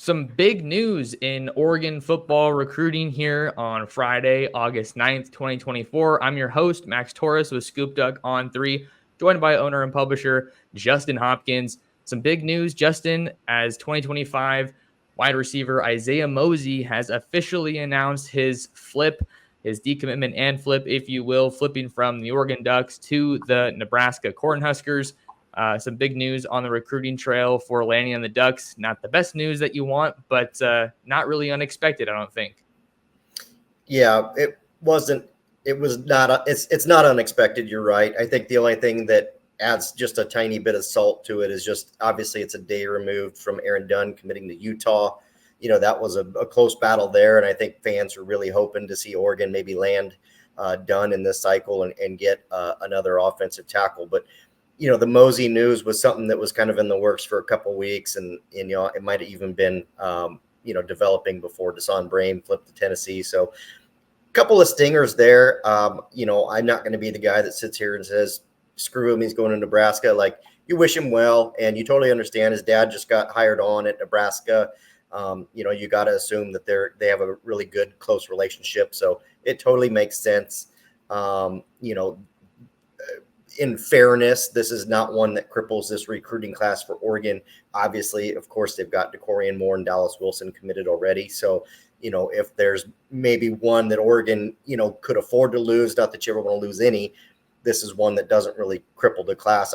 Some big news in Oregon football recruiting here on Friday, August 9th, 2024. I'm your host, Max Torres with ScoopDuck on 3, joined by owner and publisher Justin Hopkins. Some big news, Justin, as 2025 wide receiver Isaiah Mozee has officially announced his decommitment and flip, if you will, flipping from the Oregon Ducks to the Nebraska Cornhuskers. Some big news on the recruiting trail for landing on the Ducks. Not the best news that you want, but not really unexpected, I don't think. Yeah, it wasn't. It was not. It's not unexpected. You're right. I think the only thing that adds just a tiny bit of salt to it is just obviously it's a day removed from Aaron Dunn committing to Utah. That was a close battle there, and I think fans are really hoping to see Oregon maybe land Dunn in this cycle and get another offensive tackle. But the Mozee news was something that was kind of in the works for a couple of weeks, and it might have even been developing before Deshaun Brame flipped to Tennessee. So a couple of stingers there. I'm not going to be the guy that sits here and says, screw him, he's going to Nebraska. Like, you wish him well, and you totally understand his dad just got hired on at Nebraska. You got to assume that they have a really good, close relationship. So it totally makes sense. In fairness, this is not one that cripples this recruiting class for Oregon. Obviously, of course, they've got DeCorian Moore and Dallas Wilson committed already. So, if there's maybe one that Oregon, could afford to lose, not that you ever want to lose any, this is one that doesn't really cripple the class.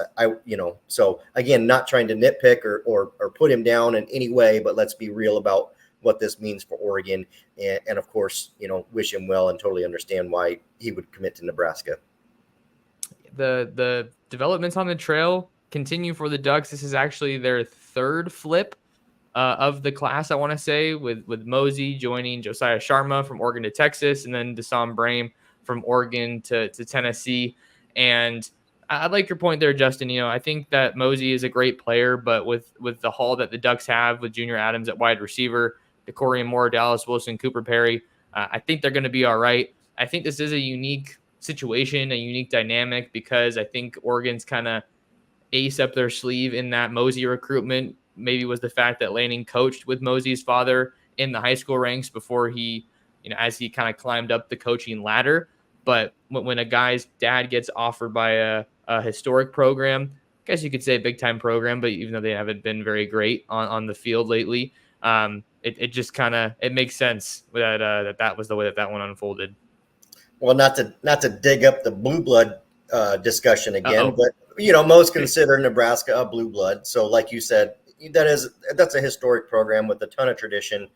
So again, not trying to nitpick or put him down in any way, but let's be real about what this means for Oregon. And of course, wish him well and totally understand why he would commit to Nebraska. The developments on the trail continue for the Ducks. This is actually their third flip of the class, I want to say, with Mozee joining Josiah Sharma from Oregon to Texas, and then Deshaun Brame from Oregon to Tennessee. And I like your point there, Justin. I think that Mozee is a great player, but with the haul that the Ducks have with Junior Adams at wide receiver, DeCorian Moore, Dallas Wilson, Cooper Perry, I think they're going to be all right. I think this is a unique situation, a unique dynamic, because I think Oregon's kind of ace up their sleeve in that Mozee recruitment maybe was the fact that Lanning coached with Mozee's father in the high school ranks before he, as he kind of climbed up the coaching ladder. But when a guy's dad gets offered by a historic program, I guess you could say big time program, but even though they haven't been very great on the field lately, it just kind of, it makes sense that was the way that one unfolded. Well, not to dig up the blue blood discussion again, but most consider Nebraska a blue blood. So, like you said, that's a historic program with a ton of tradition.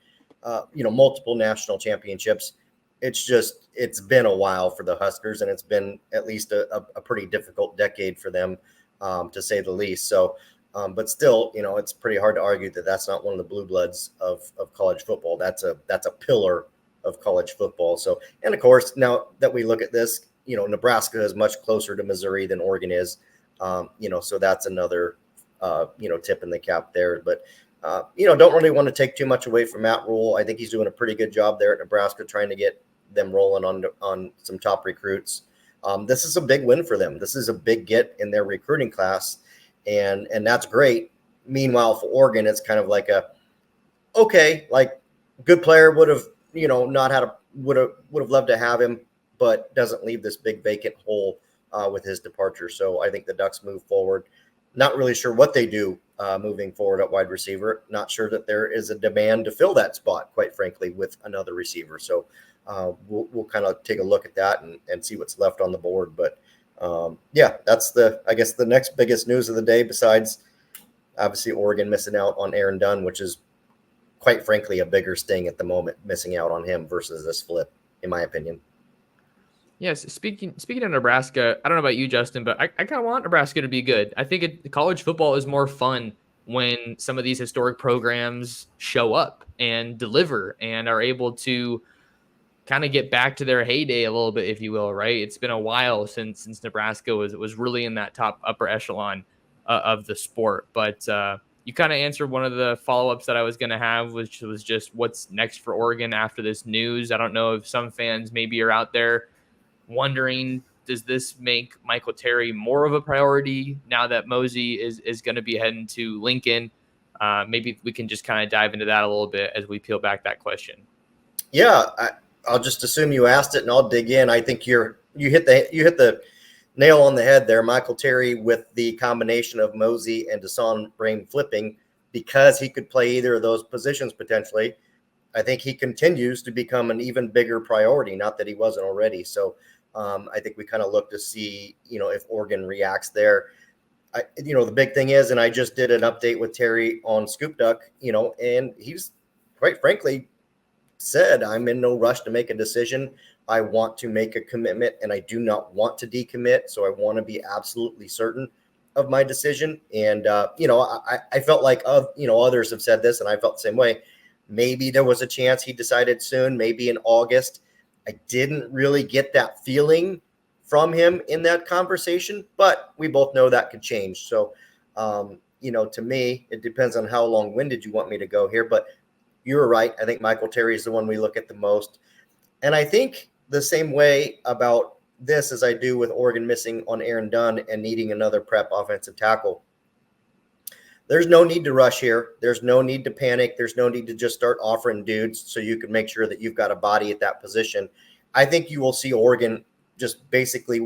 Multiple national championships. It's been a while for the Huskers, and it's been at least a pretty difficult decade for them, to say the least. So, but still, it's pretty hard to argue that that's not one of the blue bloods of college football. That's a pillar of college football. So, and of course, now that we look at this, Nebraska is much closer to Missouri than Oregon is, so that's another, tip in the cap there. But, don't really want to take too much away from Matt Rule. I think he's doing a pretty good job there at Nebraska, trying to get them rolling on some top recruits. This is a big win for them. This is a big get in their recruiting class, and that's great. Meanwhile, for Oregon, it's kind of like good player would have, would have loved to have him, but doesn't leave this big vacant hole with his departure. So I think the Ducks move forward. Not really sure what they do moving forward at wide receiver. Not sure that there is a demand to fill that spot, quite frankly, with another receiver. So we'll kind of take a look at that and see what's left on the board. But that's the next biggest news of the day, besides obviously Oregon missing out on Aaron Dunn, which is quite frankly a bigger sting at the moment, missing out on him versus this flip, in my opinion. Yes, speaking of Nebraska, I don't know about you, Justin, but I kind of want Nebraska to be good. I think college football is more fun when some of these historic programs show up and deliver and are able to kind of get back to their heyday a little bit, if you will, right? It's been a while since Nebraska was really in that top upper echelon of the sport. But you kind of answered one of the follow-ups that I was going to have, which was just what's next for Oregon after this news. I don't know if some fans maybe are out there wondering, does this make Michael Terry more of a priority now that Mozee is going to be heading to Lincoln? Maybe we can just kind of dive into that a little bit as we peel back that question. Yeah, I'll just assume you asked it, and I'll dig in. I think you hit the nail on the head there, Michael Terry, with the combination of Mozee and Dashawn Brain flipping, because he could play either of those positions potentially. I think he continues to become an even bigger priority, not that he wasn't already. So I think we kind of look to see, if Oregon reacts there. The big thing is, and I just did an update with Terry on ScoopDuck, and he's quite frankly said, I'm in no rush to make a decision. I want to make a commitment, and I do not want to decommit. So I want to be absolutely certain of my decision. And, I felt like, others have said this, and I felt the same way. Maybe there was a chance he decided soon, maybe in August. I didn't really get that feeling from him in that conversation, but we both know that could change. So, to me, it depends on how long-winded you want me to go here, but you're right. I think Michael Terry is the one we look at the most. And I think the same way about this as I do with Oregon missing on Aaron Dunn and needing another prep offensive tackle. There's no need to rush here. There's no need to panic. There's no need to just start offering dudes so you can make sure that you've got a body at that position. I think you will see Oregon just basically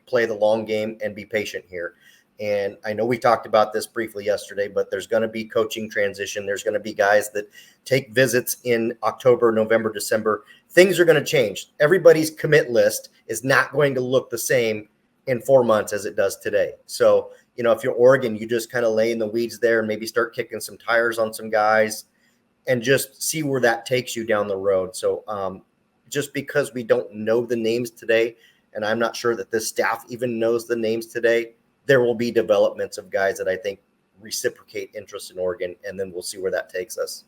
play the long game and be patient here. And I know we talked about this briefly yesterday, but there's going to be coaching transition. There's going to be guys that take visits in October, November, December. Things are going to change. Everybody's commit list is not going to look the same in 4 months as it does today. So, if you're Oregon, you just kind of lay in the weeds there and maybe start kicking some tires on some guys and just see where that takes you down the road. So just because we don't know the names today, and I'm not sure that this staff even knows the names today, there will be developments of guys that I think reciprocate interest in Oregon, and then we'll see where that takes us.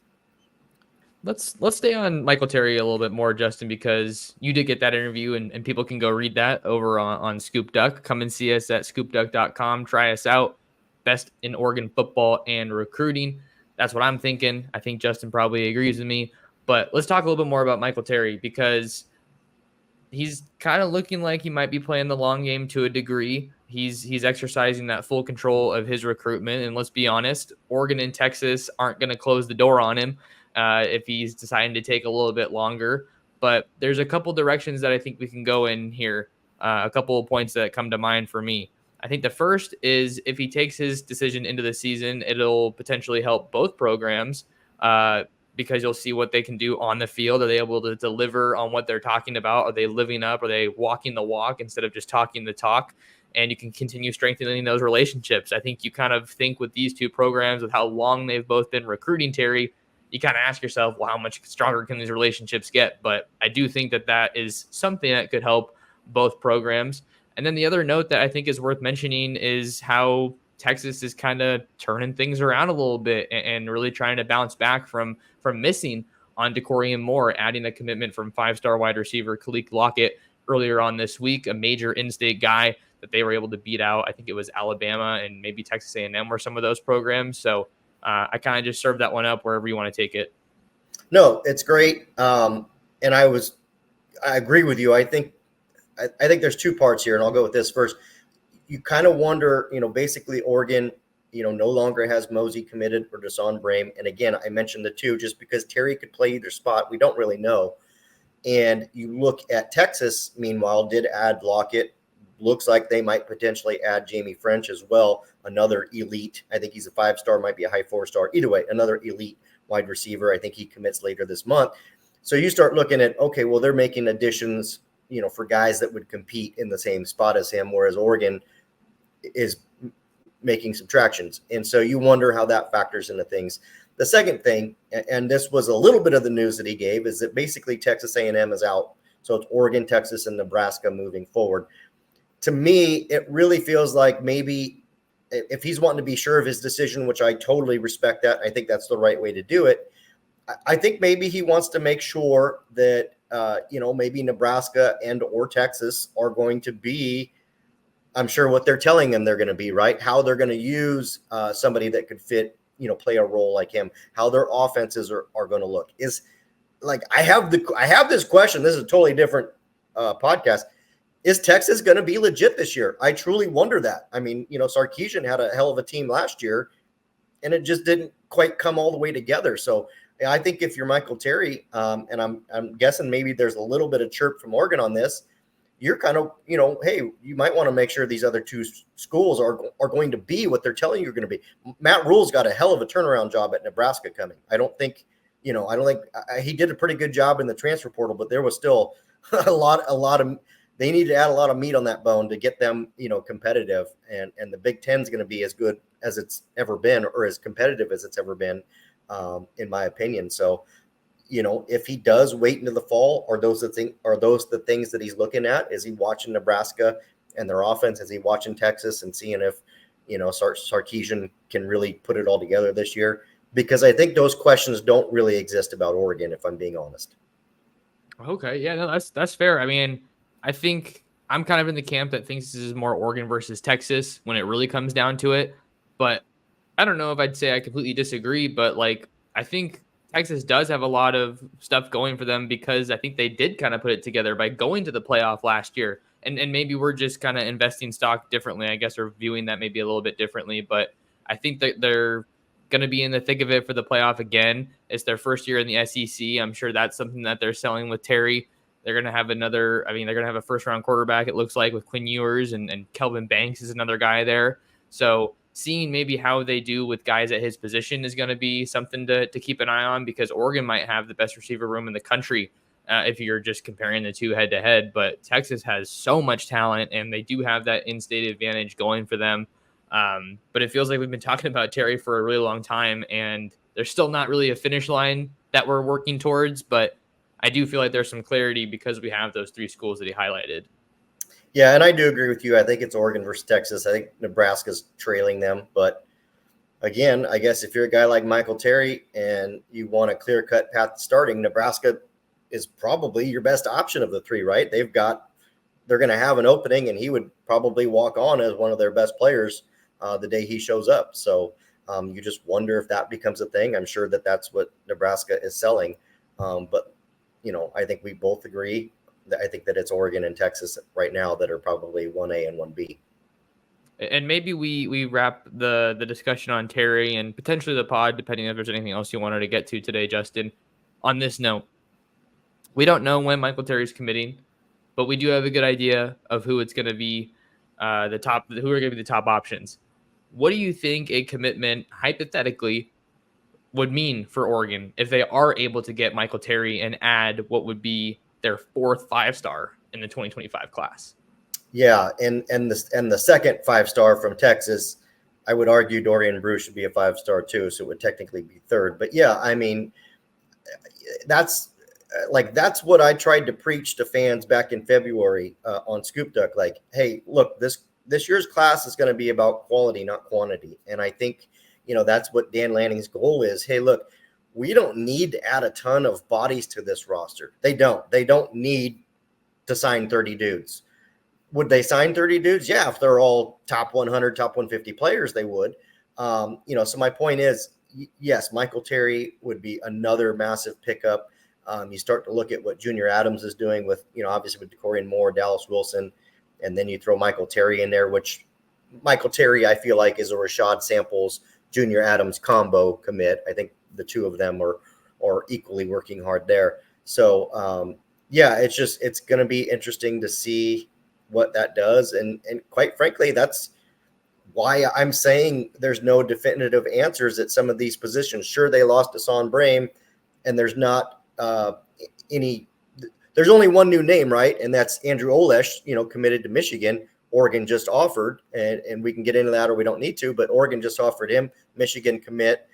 Let's stay on Michael Terry a little bit more, Justin, because you did get that interview, and people can go read that over on ScoopDuck. Come and see us at ScoopDuck.com. Try us out. Best in Oregon football and recruiting. That's what I'm thinking. I think Justin probably agrees with me. But let's talk a little bit more about Michael Terry, because he's kind of looking like he might be playing the long game to a degree. He's exercising that full control of his recruitment. And let's be honest, Oregon and Texas aren't going to close the door on him if he's deciding to take a little bit longer. But there's a couple directions that I think we can go in here. A couple of points that come to mind for me. I think the first is, if he takes his decision into the season, it'll potentially help both programs because you'll see what they can do on the field. Are they able to deliver on what they're talking about? Are they living up? Are they walking the walk instead of just talking the talk? And you can continue strengthening those relationships. I think you kind of think with these two programs, with how long they've both been recruiting Terry, you kind of ask yourself, well, how much stronger can these relationships get? But I do think that is something that could help both programs. And then the other note that I think is worth mentioning is how Texas is kind of turning things around a little bit and really trying to bounce back from missing on Decorian Moore, adding a commitment from 5-star wide receiver Kalik Lockett earlier on this week, a major in-state guy that they were able to beat out. I think it was Alabama and maybe Texas A&M were some of those programs. So I kind of just served that one up wherever you want to take it. No, it's great. And I agree with you. I think there's two parts here, and I'll go with this first. You kind of wonder, basically Oregon, no longer has Mozee committed or Dashawn Brain. And again, I mentioned the two just because Terry could play either spot. We don't really know. And you look at Texas, meanwhile, did add Lockett. Looks like they might potentially add Jamie French as well, another elite. I think he's a 5-star, might be a high 4-star. Either way, another elite wide receiver. I think he commits later this month. So you start looking at, okay, well, they're making additions, for guys that would compete in the same spot as him, whereas Oregon is making subtractions. And so you wonder how that factors into things. The second thing, and this was a little bit of the news that he gave, is that basically Texas A&M is out. So it's Oregon, Texas, and Nebraska moving forward. To me, it really feels like maybe if he's wanting to be sure of his decision, which I totally respect that, I think that's the right way to do it. I think maybe he wants to make sure that, maybe Nebraska and or Texas are going to be, I'm sure what they're telling him they're going to be, right? How they're going to use somebody that could fit, play a role like him, how their offenses are going to look. Is like, I have this question. This is a totally different podcast. Is Texas going to be legit this year? I truly wonder that. I mean, Sarkisian had a hell of a team last year. and it just didn't quite come all the way together. So I think if you're Michael Terry, and I'm guessing maybe there's a little bit of chirp from Oregon on this, you're kind of, hey, you might want to make sure these other two schools are going to be what they're telling you are going to be. Matt Rule's got a hell of a turnaround job at Nebraska coming. I don't think he did a pretty good job in the transfer portal, but there was still a lot of, they need to add a lot of meat on that bone to get them, competitive. And the Big Ten is going to be as good as it's ever been, or as competitive as it's ever been, in my opinion. So, if he does wait into the fall, are those the things that he's looking at? Is he watching Nebraska and their offense? Is he watching Texas and seeing if, Sarkisian can really put it all together this year? Because I think those questions don't really exist about Oregon, if I'm being honest. Okay. Yeah, no, that's fair. I mean, I think I'm kind of in the camp that thinks this is more Oregon versus Texas when it really comes down to it. But I don't know if I'd say I completely disagree, but I think Texas does have a lot of stuff going for them because I think they did kind of put it together by going to the playoff last year. And maybe we're just kind of investing stock differently, I guess, or viewing that maybe a little bit differently. But I think that they're going to be in the thick of it for the playoff again. It's their first year in the SEC. I'm sure that's something that they're selling with Terry. They're going to have they're going to have a first-round quarterback, it looks like, with Quinn Ewers, and Kelvin Banks is another guy there. So seeing maybe how they do with guys at his position is going to be something to keep an eye on, because Oregon might have the best receiver room in the country if you're just comparing the two head-to-head. But Texas has so much talent, and they do have that in-state advantage going for them. But it feels like we've been talking about Terry for a really long time, and there's still not really a finish line that we're working towards. But I do feel like there's some clarity because we have those three schools that he highlighted. Yeah, and I do agree with you. I think it's Oregon versus Texas. I think Nebraska's trailing them. But again, I guess if you're a guy like Michael Terry and you want a clear-cut path to starting, Nebraska is probably your best option of the three, right? They're going to have an opening, and he would probably walk on as one of their best players the day he shows up. So you just wonder if that becomes a thing. I'm sure that that's what Nebraska is selling. But, I think we both agree. I think that it's Oregon and Texas right now that are probably 1A and 1B. And maybe we wrap the discussion on Terry and potentially the pod, depending if there's anything else you wanted to get to today, Justin. On this note, we don't know when Michael Terry's committing, but we do have a good idea of who it's going to be, who are going to be the top options. What do you think a commitment, hypothetically, would mean for Oregon if they are able to get Michael Terry and add what would be their fourth 5-star in the 2025 class? Yeah, and the second 5-star from Texas, I would argue Dorian Bruce should be a 5-star too, so it would technically be third. But yeah, I mean, that's what I tried to preach to fans back in February on ScoopDuck. Like, hey, look, this year's class is going to be about quality, not quantity. And I think, that's what Dan Lanning's goal is. Hey, look, we don't need to add a ton of bodies to this roster. They don't need to sign 30 dudes. Would they sign 30 dudes? Yeah, if they're all top 100, top 150 players, they would. So my point is, yes, Michael Terry would be another massive pickup. You start to look at what Junior Adams is doing with, obviously with DeCorian Moore, Dallas Wilson, and then you throw Michael Terry in there, which Michael Terry, I feel like, is a Rashad Samples, Junior Adams combo commit. I think the two of them are equally working hard there. So, it's going to be interesting to see what that does. And quite frankly, that's why I'm saying there's no definitive answers at some of these positions. Sure, they lost Hassan Brame, and there's not there's only one new name, right? And that's Andrew Olesh, committed to Michigan. Oregon just offered, and we can get into that or we don't need to, but Oregon just offered him. Michigan commit.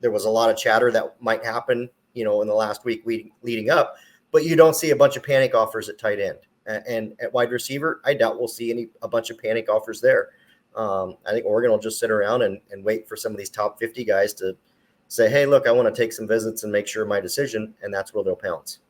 There was a lot of chatter that might happen, in the last week leading up, but you don't see a bunch of panic offers at tight end. And at wide receiver, I doubt we'll see a bunch of panic offers there. I think Oregon will just sit around and wait for some of these top 50 guys to say, hey, look, I want to take some visits and make sure my decision, and that's where they'll pounce.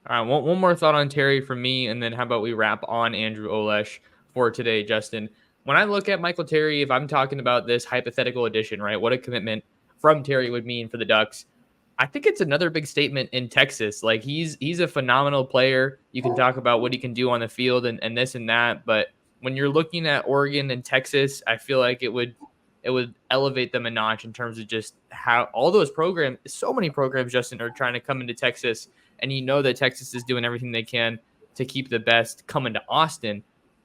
All right, one more thought on Terry from me, and then how about we wrap on Andrew Olesh for today, Justin? When I look at Michael Terry, if I'm talking about this hypothetical addition, right, what a commitment from Terry would mean for the Ducks, I think it's another big statement in Texas. Like, he's a phenomenal player. You can talk about what he can do on the field and this and that, but when you're looking at Oregon and Texas, I feel like it would it would elevate them a notch in terms of just how all those programs, so many programs, Justin, are trying to come into Texas. And you know that Texas is doing everything they can to keep the best coming to Austin.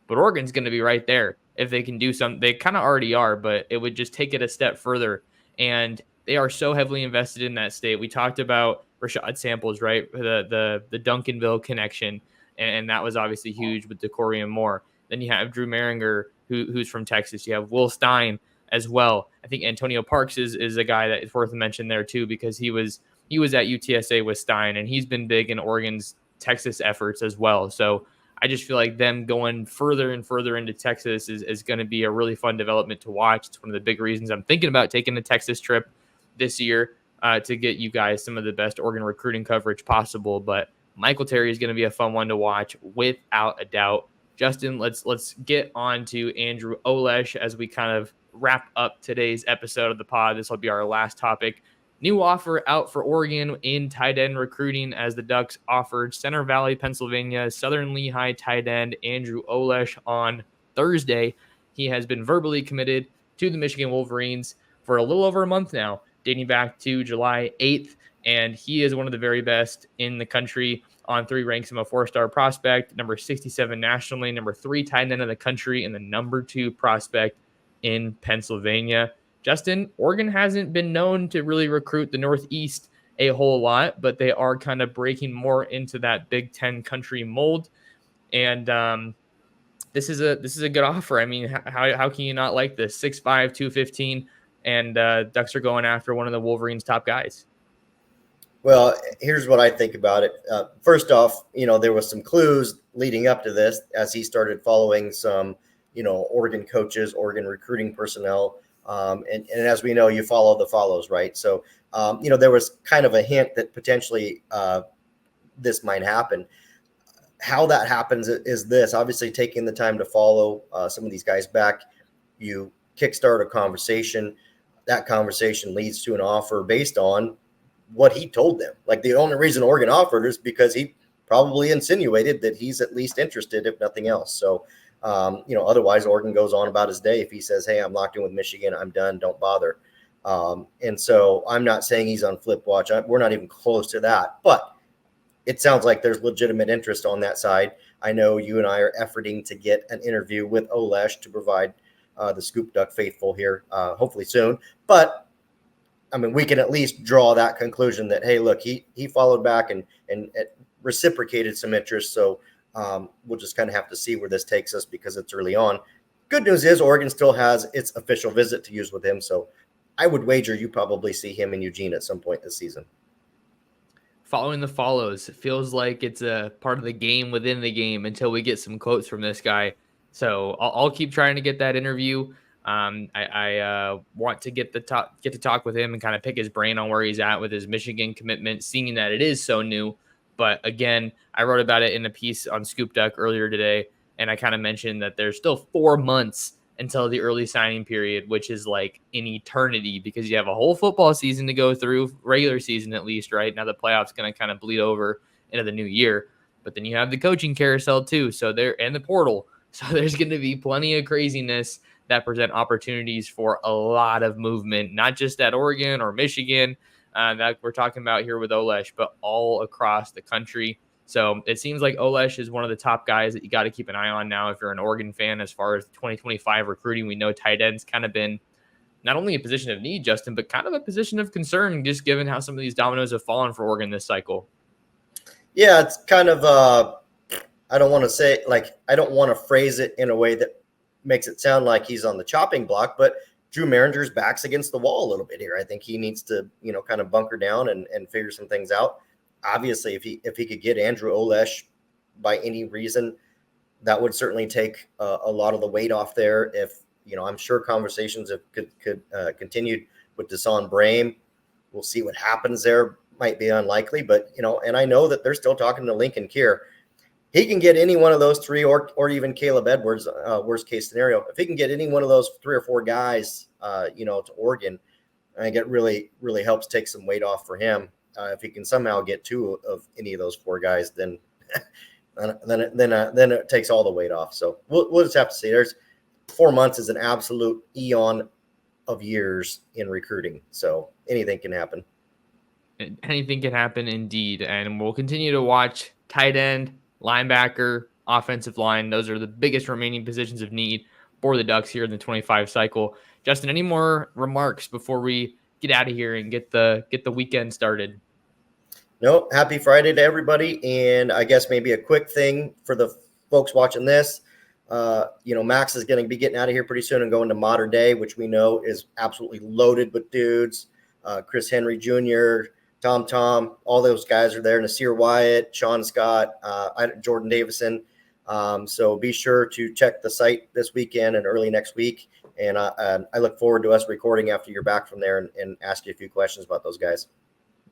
But Oregon's going to be right there if they can do something. They kind of already are, but it would just take it a step further. And they are so heavily invested in that state. We talked about Rashad Samples, right? The Duncanville connection, and that was obviously huge with Decorium Moore. Then you have Drew Maringer, who's from Texas. You have Will Stein as well. I think Antonio Parks is a guy that is worth a mention there too, because he was at UTSA with Stein, and he's been big in Oregon's Texas efforts as well. So I just feel like them going further and further into Texas is going to be a really fun development to watch. It's one of the big reasons I'm thinking about taking a Texas trip this year to get you guys some of the best Oregon recruiting coverage possible. But Michael Terry is going to be a fun one to watch without a doubt. Justin, let's get on to Andrew Olesh as we kind of wrap up today's episode of the pod. This will be our last topic. New offer out for Oregon in tight end recruiting as the Ducks offered Center Valley, Pennsylvania, Southern Lehigh tight end Andrew Olesh on Thursday. He has been verbally committed to the Michigan Wolverines for a little over a month now, dating back to July 8th, and he is one of the very best in the country. On 3 ranks him a 4-star prospect, number 67 nationally, number 3 tight end of the country, and the number 2 prospect in Pennsylvania. Justin, Oregon hasn't been known to really recruit the Northeast a whole lot, but they are kind of breaking more into that Big Ten country mold. And this is a good offer. I mean, how can you not like this? 6'5", 215, and Ducks are going after one of the Wolverines' top guys. Well, here's what I think about it. First off, there was some clues leading up to this as he started following some, Oregon coaches, Oregon recruiting personnel. And as we know, you follow the follows, right? So, there was kind of a hint that potentially this might happen. How that happens is this: obviously taking the time to follow some of these guys back, you kickstart a conversation. That conversation leads to an offer based on what he told them. Like, the only reason Oregon offered is because he probably insinuated that he's at least interested, if nothing else. So, otherwise Oregon goes on about his day. If he says, hey, I'm locked in with Michigan, I'm done, don't bother. And so I'm not saying he's on flip watch. We're not even close to that, but it sounds like there's legitimate interest on that side. I know you and I are efforting to get an interview with Olesh to provide the ScoopDuck faithful here, hopefully soon. But I mean, we can at least draw that conclusion that, hey, look, he followed back and reciprocated some interest. So we'll just kind of have to see where this takes us because it's early on. Good news is Oregon still has its official visit to use with him. So I would wager you probably see him in Eugene at some point this season. Following the follows, it feels like it's a part of the game within the game until we get some quotes from this guy. So I'll keep trying to get that interview. I want to get to talk with him and kind of pick his brain on where he's at with his Michigan commitment, seeing that it is so new. But again, I wrote about it in a piece on ScoopDuck earlier today, and I kind of mentioned that there's still 4 months until the early signing period, which is like an eternity because you have a whole football season to go through, regular season at least, right? Now the playoffs going to kind of bleed over into the new year, but then you have the coaching carousel too. So and the portal. So there's going to be plenty of craziness that present opportunities for a lot of movement, not just at Oregon or Michigan that we're talking about here with Olesh, but all across the country. So it seems like Olesh is one of the top guys that you got to keep an eye on now if you're an Oregon fan as far as 2025 recruiting. We know tight ends kind of been not only a position of need, Justin, but kind of a position of concern just given how some of these dominoes have fallen for Oregon this cycle. Yeah, it's kind of I don't want to phrase it in a way that makes it sound like he's on the chopping block, but Drew Maringer's back's against the wall a little bit here. I think he needs to, kind of bunker down and figure some things out. Obviously, if he could get Andrew Olesh by any reason, that would certainly take a lot of the weight off there. If, I'm sure conversations could continued with Desan Brame. We'll see what happens there. Might be unlikely, but, and I know that they're still talking to Lincoln Kier. He can get any one of those 3 or even Caleb Edwards, worst case scenario. If he can get any one of those 3 or 4 guys, to Oregon, I think it really, really helps take some weight off for him. If he can somehow get 2 of any of those 4 guys, then it takes all the weight off. So we'll just have to see. There's 4 months is an absolute eon of years in recruiting. So anything can happen. Anything can happen indeed. And we'll continue to watch tight end, linebacker, offensive line. Those are the biggest remaining positions of need for the Ducks here in the 25 cycle. Justin, any more remarks before we get out of here and get the weekend started? No, happy Friday to everybody. And I guess maybe a quick thing for the folks watching this. Max is going to be getting out of here pretty soon and going to Modern Day, which we know is absolutely loaded with dudes. Chris Henry Jr., Tom, all those guys are there. Nasir Wyatt, Sean Scott, Jordan Davison. So be sure to check the site this weekend and early next week. And I look forward to us recording after you're back from there and ask you a few questions about those guys.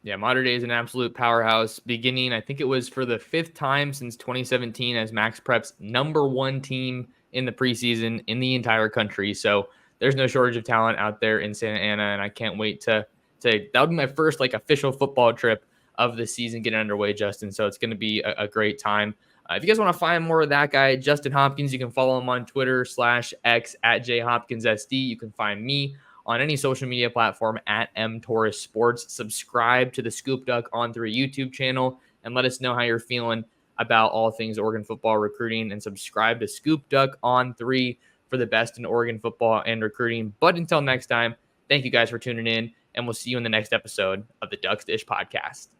Yeah, Modern Day is an absolute powerhouse, beginning, I think it was for the 5th time since 2017 as Max Prep's #1 team in the preseason in the entire country. So there's no shortage of talent out there in Santa Ana, and I can't wait to that would be my first official football trip of the season getting underway, Justin. So it's going to be a great time. If you guys want to find more of that guy, Justin Hopkins, you can follow him on Twitter /X at JHopkinsSD. You can find me on any social media platform at mtorres sports. Subscribe to the ScoopDuck on 3 YouTube channel and let us know how you're feeling about all things Oregon football recruiting, and subscribe to ScoopDuck on 3 for the best in Oregon football and recruiting. But until next time, thank you guys for tuning in, and we'll see you in the next episode of the Ducks Dish Podcast.